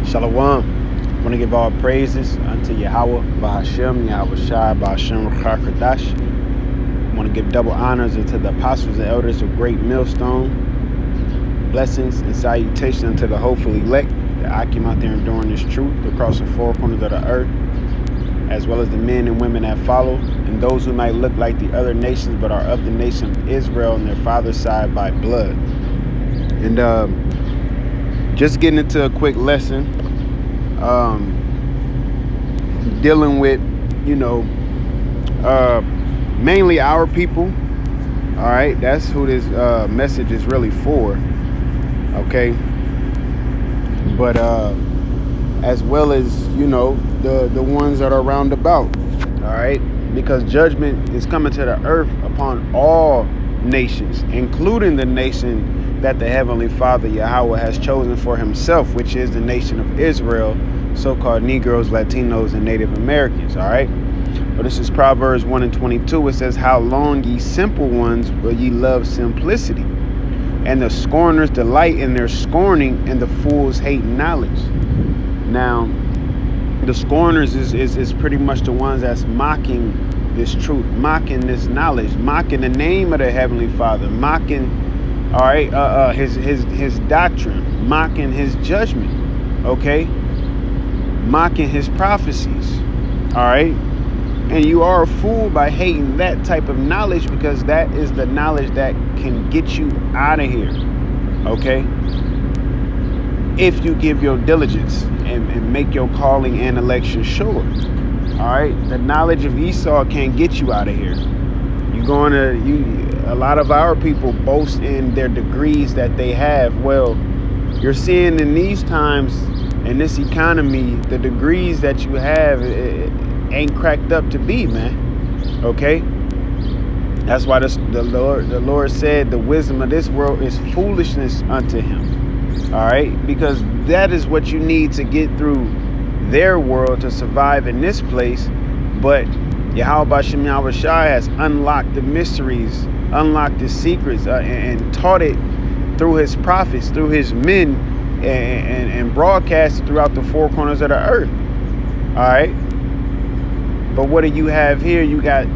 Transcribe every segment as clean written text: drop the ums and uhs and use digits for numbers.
Shalom. I want to give all praises unto Yahawah, BAHASHAM, YAHAWASHI, BAHASHAM, QADASH. I want to give double honors unto the apostles and elders of Great Millstone. Blessings and salutations unto the hopeful elect that I came out there enduring this truth across the four corners of the earth, as well as the men and women that follow, and those who might look like the other nations but are of the nation of Israel on their father's side by blood. And just getting into a quick lesson, dealing with, mainly our people. All right, that's who this message is really for. Okay, but as well as the ones that are round about. All right, because judgment is coming to the earth upon all nations, including the nation that the Heavenly Father Yahawah has chosen for himself, which is the nation of Israel, so-called Negroes, Latinos, and Native Americans. All right, but this is Proverbs 1:22. It says, "How long, ye simple ones, will ye love simplicity? And the scorners delight in their scorning, and the fools hate knowledge." Now, the scorners is pretty much the ones that's mocking this truth, mocking this knowledge, mocking the name of the Heavenly Father, mocking, all right, his doctrine, mocking his judgment, okay, mocking his prophecies. All right, and you are a fool by hating that type of knowledge, because that is the knowledge that can get you out of here, okay, if you give your diligence and make your calling and election sure. All right, the knowledge of Esau can't get you out of here. A lot of our people boast in their degrees that they have. Well, you're seeing in these times, in this economy, the degrees that you have ain't cracked up to be, man. Okay, that's why the Lord said the wisdom of this world is foolishness unto him. All right, because that is what you need to get through their world to survive in this place. But YAHAWASHI has unlocked the mysteries, unlocked the secrets, and taught it through his prophets, through his men, and broadcast it throughout the four corners of the earth. All right, but what do you have here? You got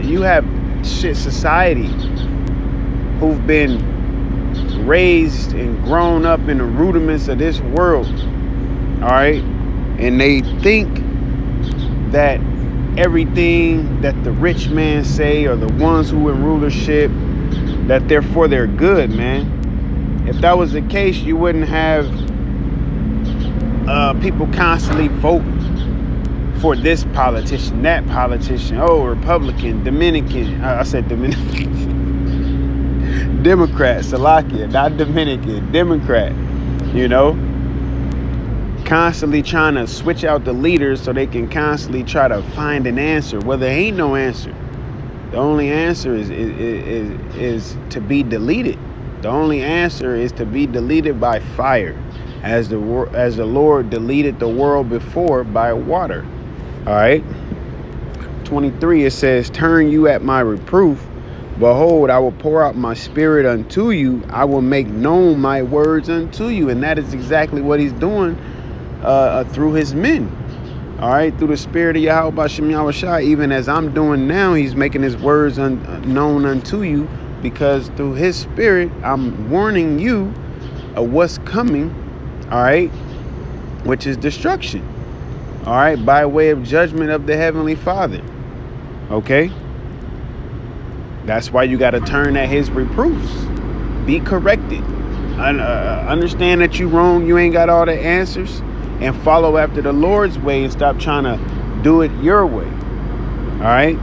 you have society who've been raised and grown up in the rudiments of this world. All right, and they think that everything that the rich man say, or the ones who in rulership, that they're for their good, man. If that was the case, you wouldn't have people constantly vote for this politician, that politician, Republican, Dominican. I said Dominican. Democrat, Salakia, not Dominican, Democrat, constantly trying to switch out the leaders so they can constantly try to find an answer. Well, there ain't no answer. The only answer is to be deleted. The only answer is to be deleted by fire, as the Lord deleted the world before by water. All right, 23, it says, "Turn you at my reproof. Behold, I will pour out my spirit unto you. I will make known my words unto you." And that is exactly what he's doing through his men. All right, through the spirit of Yahawah, even as I'm doing now, he's making his words known unto you, because through his spirit, I'm warning you of what's coming, all right, which is destruction, all right, by way of judgment of the Heavenly Father, okay? That's why you got to turn at his reproofs. Be corrected. Understand that you wrong. You ain't got all the answers. And follow after the Lord's way, and stop trying to do it your way. All right.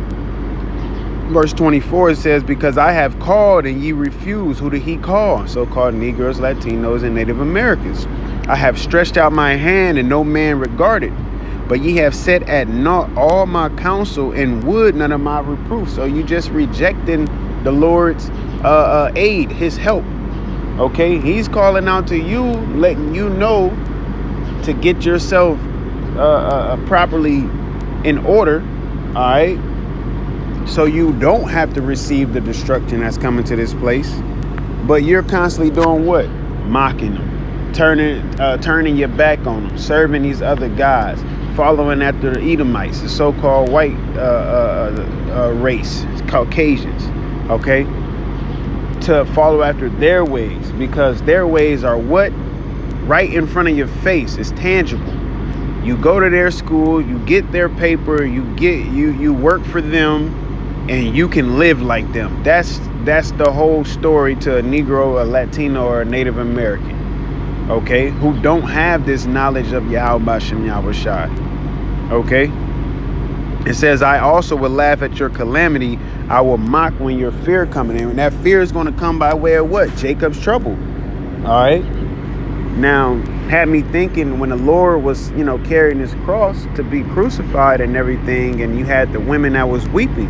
Verse 24, it says, "Because I have called and ye refuse." Who did he call? So-called Negroes, Latinos, and Native Americans. "I have stretched out my hand and no man regarded. But ye have set at naught all my counsel, and would none of my reproof." So you just rejecting the Lord's aid, his help. Okay, he's calling out to you, letting you know to get yourself properly in order. All right, so you don't have to receive the destruction that's coming to this place. But you're constantly doing what? Mocking them. turning your back on them, serving these other gods, following after the Edomites, the so-called white race, Caucasians, okay, to follow after their ways, because their ways are what? Right in front of your face. It's tangible. You go to their school, you get their paper, you work for them, and you can live like them. That's the whole story to a Negro, a Latino, or a Native American, okay, who don't have this knowledge of YAHAWASHI, YAHAWASHI, okay? It says, I also will laugh at your calamity. I will mock when your fear coming in. And that fear is going to come by way of what? Jacob's trouble. All right. Now, had me thinking when the Lord was, carrying his cross to be crucified and everything, and you had the women that was weeping.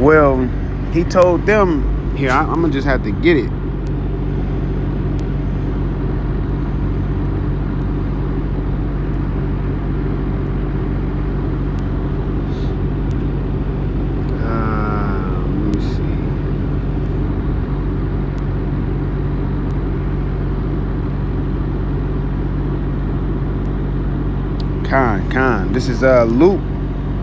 Well, he told them, here, I'm going to just have to get it. This is Luke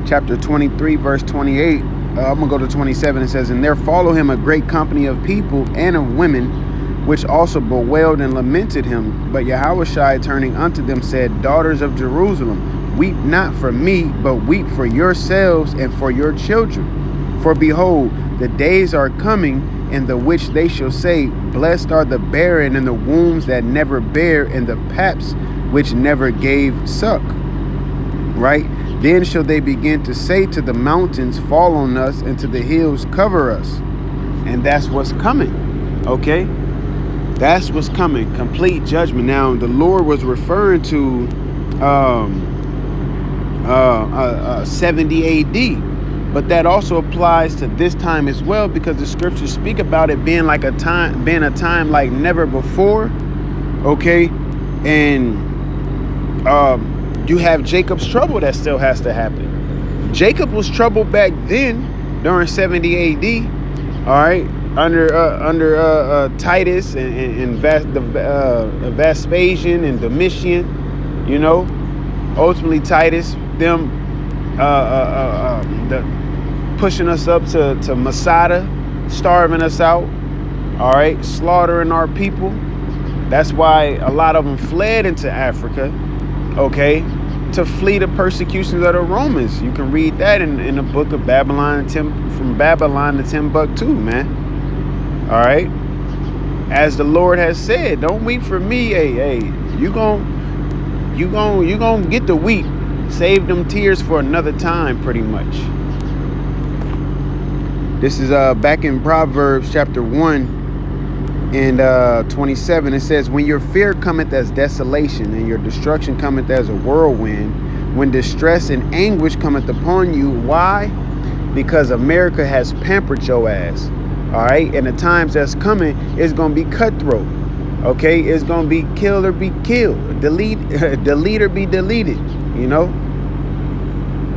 chapter 23 verse 28. I'm gonna go to 27. It says, and there followed him a great company of people and of women, which also bewailed and lamented him. But Yahawashi turning unto them said, daughters of Jerusalem, weep not for me, but weep for yourselves and for your children. For behold, the days are coming in the which they shall say, blessed are the barren and the wombs that never bear and the paps which never gave suck. Right? Then shall they begin to say to the mountains, fall on us, and to the hills, cover us. And that's what's coming. Okay? That's what's coming. Complete judgment. Now, the Lord was referring to 70 AD. But that also applies to this time as well, because the scriptures speak about it being like a time like never before. Okay? And you have Jacob's trouble that still has to happen. Jacob was troubled back then during 70 AD, all right, under Titus and Vespasian and Domitian, ultimately Titus, them pushing us up to Masada, starving us out, all right, slaughtering our people. That's why a lot of them fled into Africa, okay, to flee the persecutions of the Romans. You can read that in the book of Babylon, from Babylon to Timbuktu, man. All right. As the Lord has said, don't weep for me. Hey, you gon' get the weep. Save them tears for another time, pretty much. This is back in Proverbs chapter 1. And 27, it says, when your fear cometh as desolation and your destruction cometh as a whirlwind, when distress and anguish cometh upon you. Why? Because America has pampered your ass. All right. And the times that's coming is going to be cutthroat. Okay. It's going to be kill or be killed. Delete or be deleted.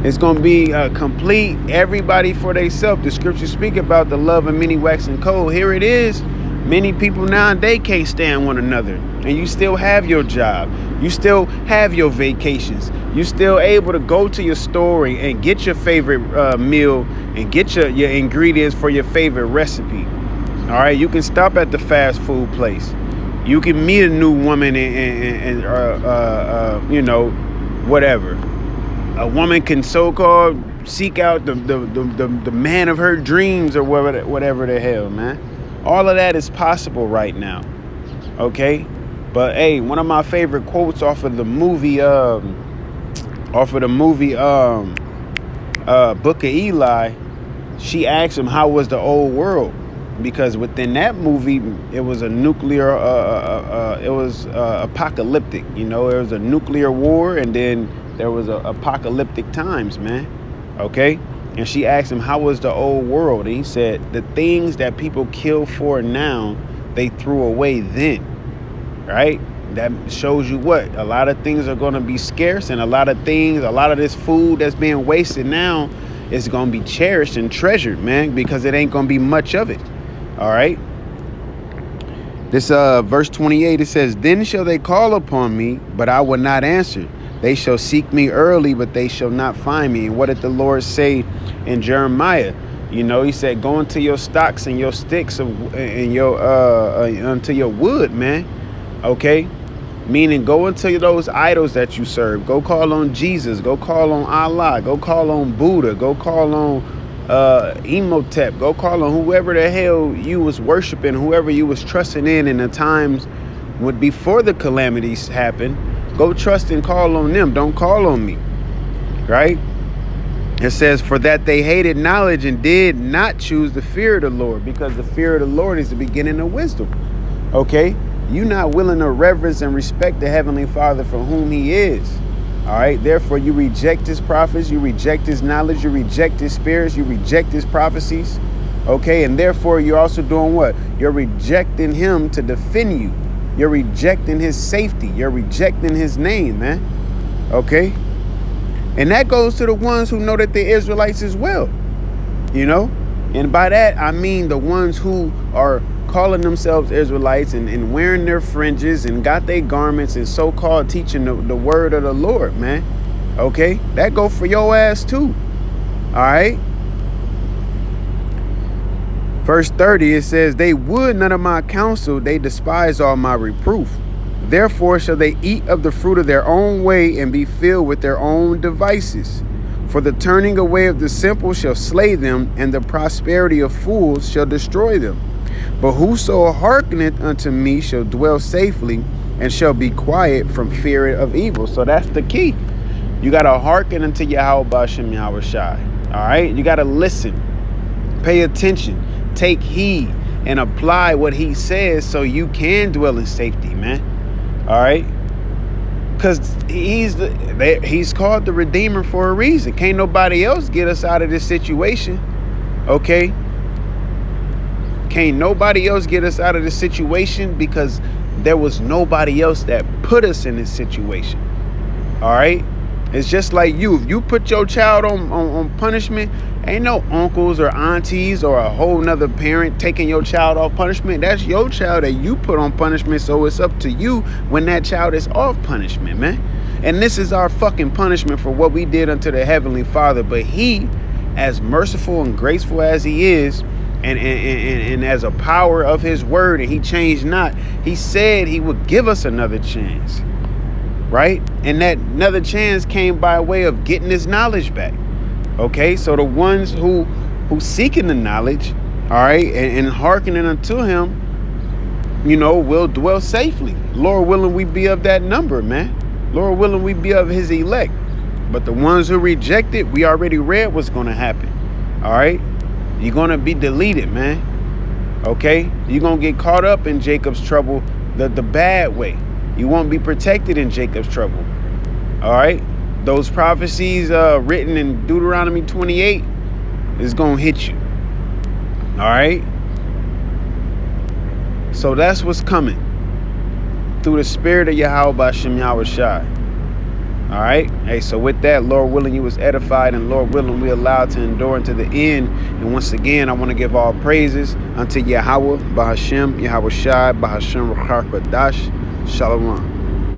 It's going to be complete everybody for themselves. The scriptures speak about the love of many waxing cold. Here it is. Many people nowadays can't stand one another, and you still have your job. You still have your vacations. You still able to go to your store and get your favorite meal and get your ingredients for your favorite recipe. All right, you can stop at the fast food place. You can meet a new woman and whatever. A woman can so-called seek out the man of her dreams or whatever the hell, man. All of that is possible right now, okay? But hey, one of my favorite quotes off of the movie, Book of Eli, she asked him how was the old world, because within that movie it was a nuclear, it was apocalyptic. There was a nuclear war, and then there was apocalyptic times, man. Okay. And she asked him, how was the old world? And he said, the things that people kill for now, they threw away then, right? That shows you what? A lot of things are going to be scarce, and a lot of this food that's being wasted now is going to be cherished and treasured, man, because it ain't going to be much of it, all right? This verse 28, it says, then shall they call upon me, but I will not answer. They shall seek me early, but they shall not find me. And what did the Lord say in Jeremiah? You know, he said, go into your stocks and your sticks and your unto your wood, man. Okay? Meaning go into those idols that you serve. Go call on Jesus. Go call on Allah. Go call on Buddha. Go call on Imhotep. Go call on whoever the hell you was worshiping, whoever you was trusting in the times before the calamities happened. Go trust and call on them. Don't call on me. Right? It says, for that they hated knowledge and did not choose the fear of the Lord, because the fear of the Lord is the beginning of wisdom. Okay? You're not willing to reverence and respect the Heavenly Father for whom he is. All right? Therefore, you reject his prophets, you reject his knowledge, you reject his spirits, you reject his prophecies. Okay? And therefore, you're also doing what? You're rejecting him to defend you. You're rejecting his safety. You're rejecting his name, man. Okay? And that goes to the ones who know that they're Israelites as well. You know? And by that, I mean the ones who are calling themselves Israelites and wearing their fringes and got their garments and so-called teaching the word of the Lord, man. Okay? That go for your ass too. All right? Verse 30, it says, they would none of my counsel, they despise all my reproof. Therefore shall they eat of the fruit of their own way and be filled with their own devices. For the turning away of the simple shall slay them, and the prosperity of fools shall destroy them. But whoso hearkeneth unto me shall dwell safely, and shall be quiet from fear of evil. So that's the key. You got to hearken unto BAHASHAM YAHAWASHI. All right? You got to listen. Pay attention. Take heed and apply what he says so you can dwell in safety, man. All right? Because he's called the Redeemer for a reason. Can't nobody else get us out of this situation. Okay? Can't nobody else get us out of this situation because there was nobody else that put us in this situation. All right? It's just like you. If you put your child on punishment, ain't no uncles or aunties or a whole nother parent taking your child off punishment. That's your child that you put on punishment, so it's up to you when that child is off punishment, man. And this is our fucking punishment for what we did unto the Heavenly Father. But he, as merciful and graceful as he is, and as a power of his word, and he changed not, he said he would give us another chance. Right? And that another chance came by way of getting his knowledge back. Okay? So the ones who seeking the knowledge, all right, and hearkening unto him, you know, will dwell safely. Lord willing, we be of that number, man. Lord willing, we be of his elect. But the ones who reject it, we already read what's going to happen. All right? You're going to be deleted, man. Okay? You're going to get caught up in Jacob's trouble the bad way. You won't be protected in Jacob's trouble. All right? Those prophecies written in Deuteronomy 28 is going to hit you. All right? So that's what's coming through the spirit of BAHASHAM YAHAWASHI. All right? Hey, so with that, Lord willing, you was edified, and Lord willing, we allowed to endure unto the end. And once again, I want to give all praises unto Yahawah, BAHASHAM YAHAWASHI, BAHASHAM QADASH. Shalom.